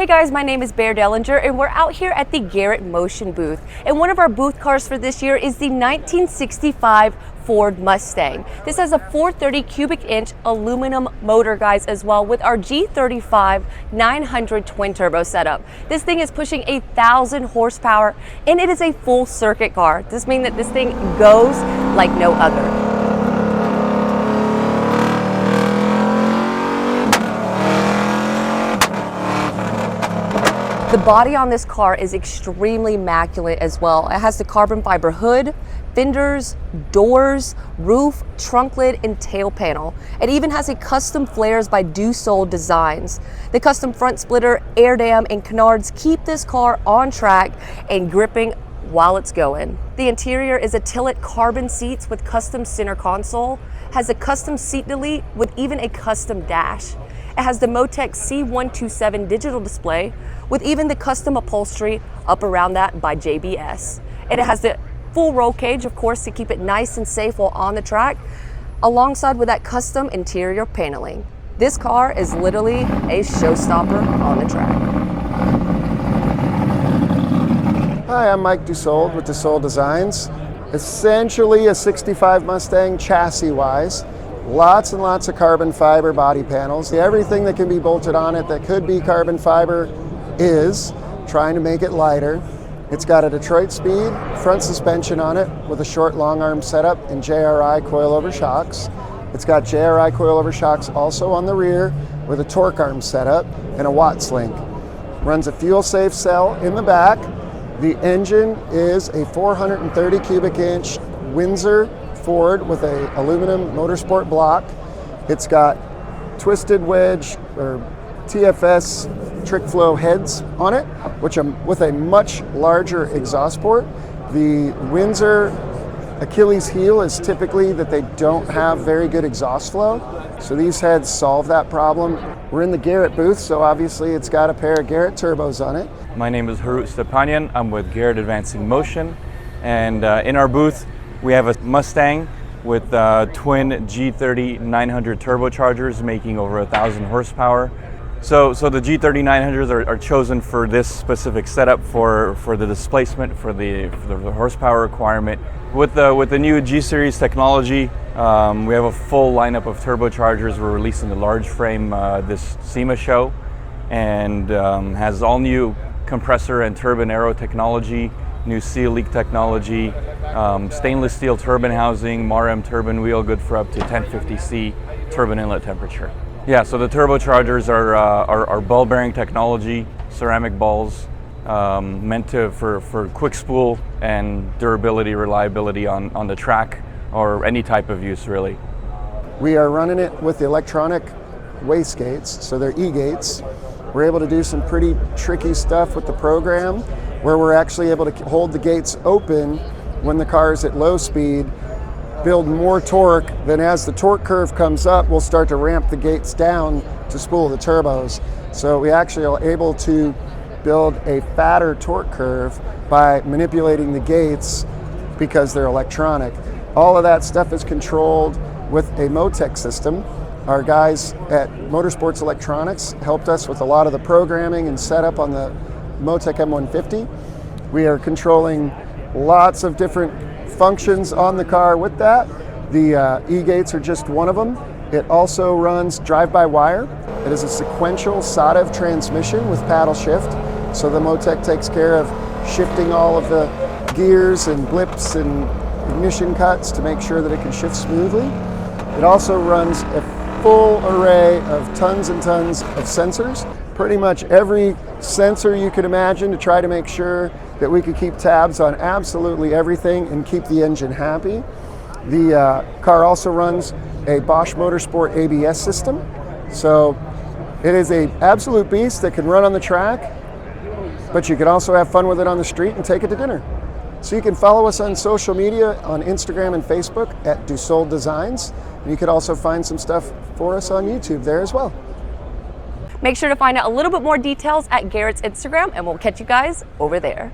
Hey guys, my name is Bear Dellinger and we're out here at the Garrett Motion booth. And one of our booth cars for this year is the 1965 Ford Mustang. This has a 430 cubic inch aluminum motor, guys, as well, with our G35 900 twin turbo setup. This thing is pushing 1,000 horsepower and it is a full circuit car. This means that this thing goes like no other. The body on this car is extremely immaculate as well. It has the carbon fiber hood, fenders, doors, roof, trunk lid, and tail panel. It even has a custom flares by Desold Designs. The custom front splitter, air dam, and canards keep this car on track and gripping while it's going. The interior is a Tillet carbon seats with custom center console, has a custom seat delete with even a custom dash. It has the Motec C127 digital display with even the custom upholstery up around that by JBS. And it has the full roll cage, of course, to keep it nice and safe while on the track, alongside with that custom interior paneling. This car is literally a showstopper on the track. Hi, I'm Mike Desold with Desold Designs. Essentially a 65 Mustang chassis-wise. Lots and lots of carbon fiber body panels. Everything that can be bolted on it that could be carbon fiber is trying to make it lighter. It's got a Detroit speed front suspension on it with a short long arm setup and JRI coilover shocks. It's got JRI coilover shocks also on the rear with a torque arm setup and a Watts link. Runs a fuel safe cell in the back. The engine is a 430 cubic inch Windsor Ford with a aluminum motorsport block. It's got twisted wedge or TFS trick flow heads on it, which with a much larger exhaust port. The Windsor Achilles heel is typically that they don't have very good exhaust flow, so these heads solve that problem. We're in the Garrett booth, so obviously it's got a pair of Garrett turbos on it. My name is Harut Stepanyan. I'm with Garrett Advancing Motion, and in our booth we have a Mustang with twin G30 900 turbochargers making over 1,000 horsepower. So the G30 900s are chosen for this specific setup for the displacement, for the horsepower requirement. With the new G-Series technology, we have a full lineup of turbochargers. We're releasing the large frame this SEMA show, and has all new compressor and turbine aero technology, new seal leak technology, stainless steel turbine housing, MARM turbine wheel, good for up to 1050C turbine inlet temperature. Yeah, so the turbochargers are ball bearing technology, ceramic balls, meant for quick spool and durability, reliability on the track or any type of use really. We are running it with the electronic wastegates, so they're e-gates. We're able to do some pretty tricky stuff with the program where we're actually able to hold the gates open when the car is at low speed, build more torque, then as the torque curve comes up, we'll start to ramp the gates down to spool the turbos. So we actually are able to build a fatter torque curve by manipulating the gates because they're electronic. All of that stuff is controlled with a Motec system. Our guys at Motorsports Electronics helped us with a lot of the programming and setup on the Motec M150. We are controlling lots of different functions on the car with that. The e-gates are just one of them. It also runs drive-by-wire. It is a sequential SODEV transmission with paddle shift. So the Motec takes care of shifting all of the gears and blips and ignition cuts to make sure that it can shift smoothly. It also runs a full array of tons and tons of sensors. Pretty much every sensor you could imagine to try to make sure that we could keep tabs on absolutely everything and keep the engine happy. The car also runs a Bosch Motorsport ABS system. So it is an absolute beast that can run on the track, but you can also have fun with it on the street and take it to dinner. So you can follow us on social media on Instagram and Facebook at Desold Designs. And you could also find some stuff for us on YouTube there as well. Make sure to find out a little bit more details at Garrett's Instagram, and we'll catch you guys over there.